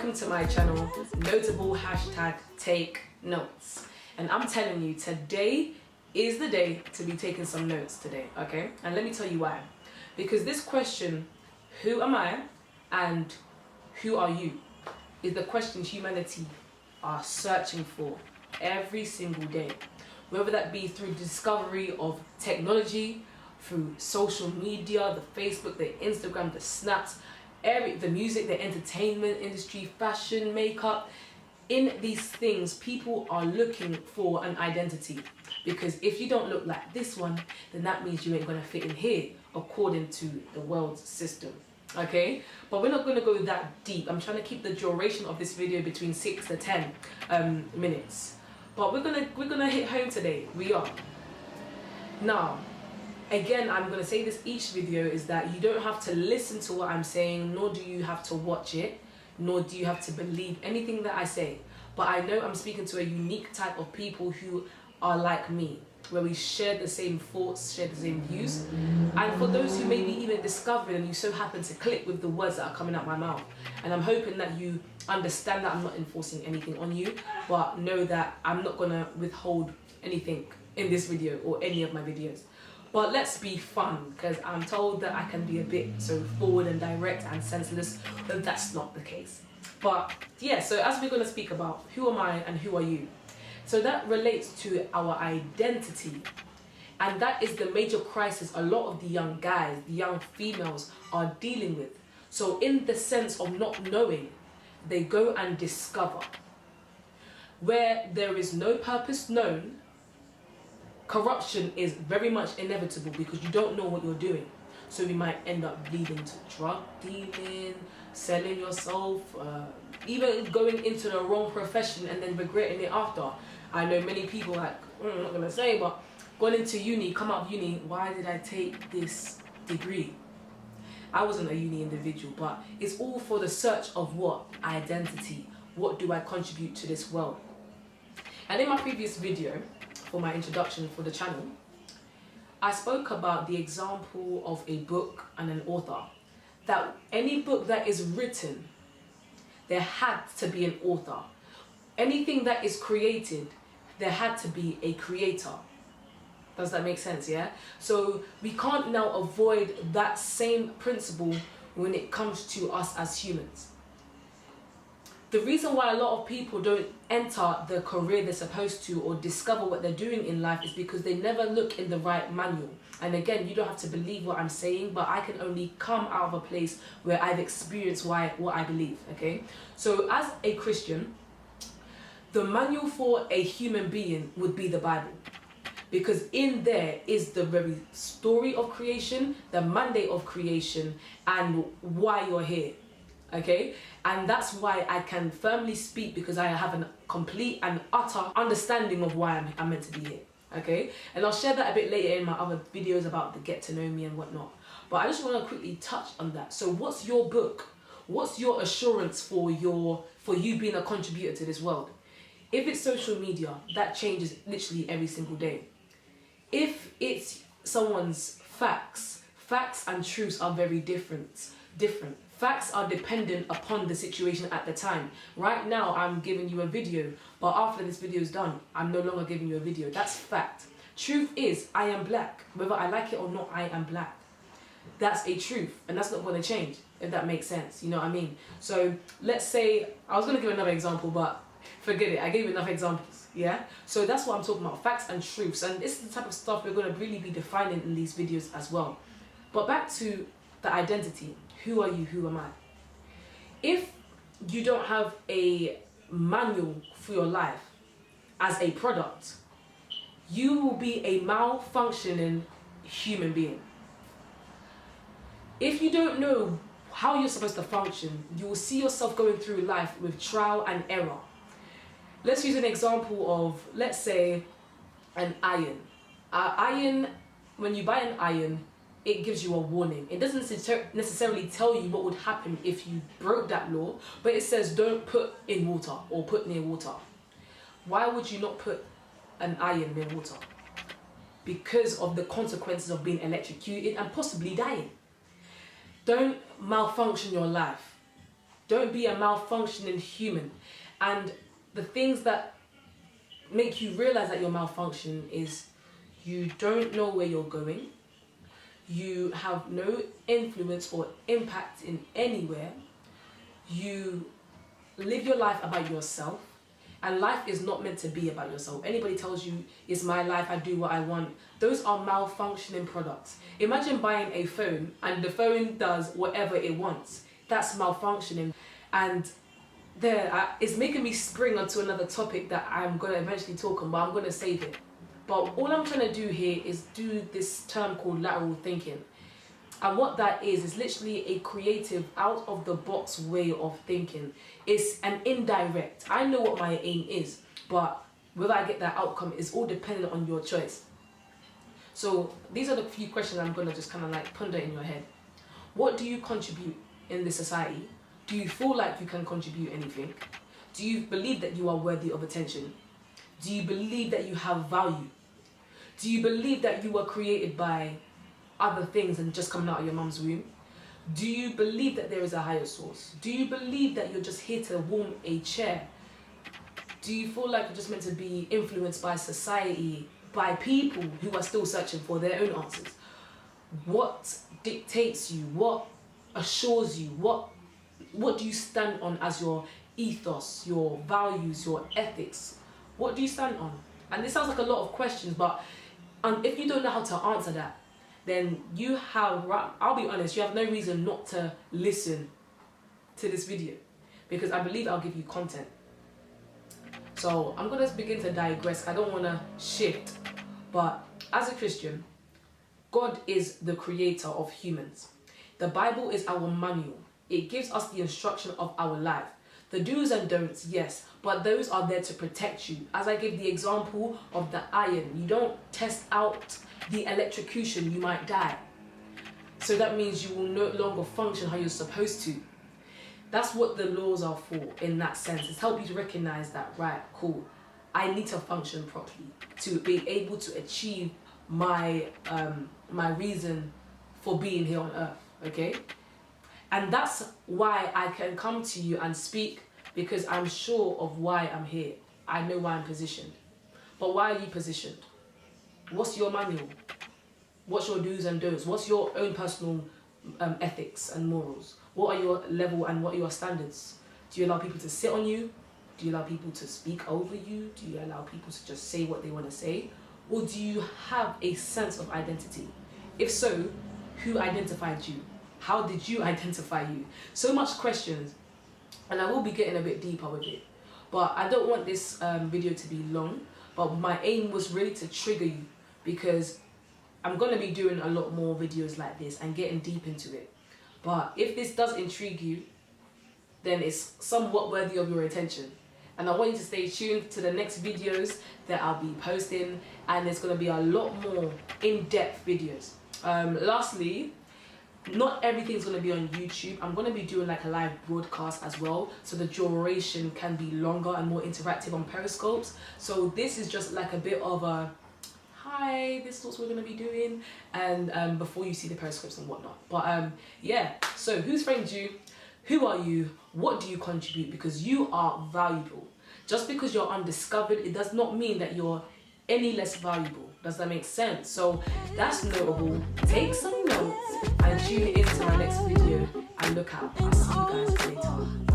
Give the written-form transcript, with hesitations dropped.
welcome to my channel, notable hashtag take notes. And I'm telling you, today is the day to be taking some notes today, okay? And let me tell you why. Because this question, who am I and who are you, is the question humanity are searching for every single day. Whether that be through discovery of technology, through social media, the Facebook, the Instagram, the snaps, the music, the entertainment industry, fashion, makeup. In these things, people are looking for an identity. Because if you don't look like this one, then that means you ain't gonna fit in here, according to the world's system. Okay, but we're not going to go that deep. I'm trying to keep the duration of this video between 6 to 10 minutes, but we're gonna hit home today. We are now. Again, I'm going to say this each video, is that you don't have to listen to what I'm saying, nor do you have to watch it, nor do you have to believe anything that I say. But I know I'm speaking to a unique type of people who are like me, where we share the same thoughts, share the same views. And for those who maybe even discovered and you so happen to click with the words that are coming out my mouth, and I'm hoping that you understand that I'm not enforcing anything on you, but know that I'm not going to withhold anything in this video or any of my videos. But let's be fun, because I'm told that I can be a bit so forward and direct and senseless, but that's not the case. But yeah, so as we're going to speak about who am I and who are you, so that relates to our identity. And that is the major crisis a lot of the young guys, the young females are dealing with. So in the sense of not knowing, they go and discover. Where there is no purpose known, corruption is very much inevitable, because you don't know what you're doing. So we might end up leading to drug dealing, selling yourself, even going into the wrong profession and then regretting it after. I know many people, like, I'm not gonna say, but gone into uni, come out of uni, why did I take this degree? I wasn't a uni individual, but it's all for the search of what? Identity. What do I contribute to this world? And in my previous video, for my introduction for the channel, I spoke about the example of a book and an author. That any book that is written, there had to be an author. Anything that is created, there had to be a creator. Does that make sense, yeah? So we can't now avoid that same principle when it comes to us as humans. The reason why a lot of people don't enter the career they're supposed to or discover what they're doing in life is because they never look in the right manual. And again, you don't have to believe what I'm saying, but I can only come out of a place where I've experienced what I believe, okay? So as a Christian, the manual for a human being would be the Bible. Because in there is the very story of creation, the mandate of creation, and why you're here. Okay, and that's why I can firmly speak, because I have a complete and utter understanding of why I'm meant to be here. Okay, and I'll share that a bit later in my other videos about the get to know me and whatnot. But I just want to quickly touch on that. So what's your book? What's your assurance for you being a contributor to this world? If it's social media, that changes literally every single day. If it's someone's facts and truths are very different. Facts are dependent upon the situation at the time. Right now, I'm giving you a video, but after this video is done, I'm no longer giving you a video. That's fact. Truth is, I am black. Whether I like it or not, I am black. That's a truth, and that's not going to change, if that makes sense. You know what I mean? So let's say, I was going to give another example, but forget it. I gave you enough examples, yeah? So that's what I'm talking about, facts and truths. And this is the type of stuff we're going to really be defining in these videos as well. But back to the identity. Who are you? Who am I? If you don't have a manual for your life as a product, you will be a malfunctioning human being. If you don't know how you're supposed to function, you will see yourself going through life with trial and error. Let's use an example of, let's say, an iron. Iron, when you buy an iron, it gives you a warning. It doesn't necessarily tell you what would happen if you broke that law, but it says don't put in water or put near water. Why would you not put an iron near water? Because of the consequences of being electrocuted and possibly dying. Don't malfunction your life. Don't be a malfunctioning human. And the things that make you realize that you're malfunctioning is you don't know where you're going. You have no influence or impact in anywhere. You live your life about yourself. And life is not meant to be about yourself. Anybody tells you, it's my life, I do what I want. Those are malfunctioning products. Imagine buying a phone and the phone does whatever it wants. That's malfunctioning. And it's making me spring onto another topic that I'm going to eventually talk on, but I'm going to save it. But all I'm trying to do here is do this term called lateral thinking. And what that is literally a creative, out of the box way of thinking. It's an indirect. I know what my aim is, but whether I get that outcome is all dependent on your choice. So these are the few questions I'm gonna just kind of like ponder in your head. What do you contribute in this society? Do you feel like you can contribute anything? Do you believe that you are worthy of attention? Do you believe that you have value? Do you believe that you were created by other things than just coming out of your mum's womb? Do you believe that there is a higher source? Do you believe that you're just here to warm a chair? Do you feel like you're just meant to be influenced by society, by people who are still searching for their own answers? What dictates you? What assures you? What do you stand on as your ethos, your values, your ethics? What do you stand on? And this sounds like a lot of questions, but if you don't know how to answer that, then I'll be honest, you have no reason not to listen to this video, because I believe I'll give you content. So I'm going to begin to digress. I don't want to shift, but as a Christian, God is the creator of humans. The Bible is our manual. It gives us the instruction of our life. The do's and don'ts, yes, but those are there to protect you. As I gave the example of the iron, you don't test out the electrocution, you might die. So that means you will no longer function how you're supposed to. That's what the laws are for in that sense. It's help you to recognize that, right, cool, I need to function properly to be able to achieve my reason for being here on earth, okay? And that's why I can come to you and speak, because I'm sure of why I'm here. I know why I'm positioned. But why are you positioned? What's your manual? What's your do's and don'ts? What's your own personal ethics and morals? What are your level and what are your standards? Do you allow people to sit on you? Do you allow people to speak over you? Do you allow people to just say what they want to say? Or do you have a sense of identity? If so, who identified you? How did you identify you? So much questions, and I will be getting a bit deeper with it. But I don't want this video to be long, but my aim was really to trigger you, because I'm going to be doing a lot more videos like this and getting deep into it. But if this does intrigue you, then it's somewhat worthy of your attention. And I want you to stay tuned to the next videos that I'll be posting, and there's going to be a lot more in-depth videos. Lastly, not everything's going to be on YouTube. I'm going to be doing like a live broadcast as well, so the duration can be longer and more interactive on Periscopes. So this is just like a bit of a, hi, this is what we're going to be doing, and before you see the Periscopes and whatnot. But yeah, so who's framed you? Who are you? What do you contribute? Because you are valuable. Just because you're undiscovered, it does not mean that you're any less valuable. Does that make sense? So that's notable. Take some notes and tune in to my next video, and look out. I'll see you guys later.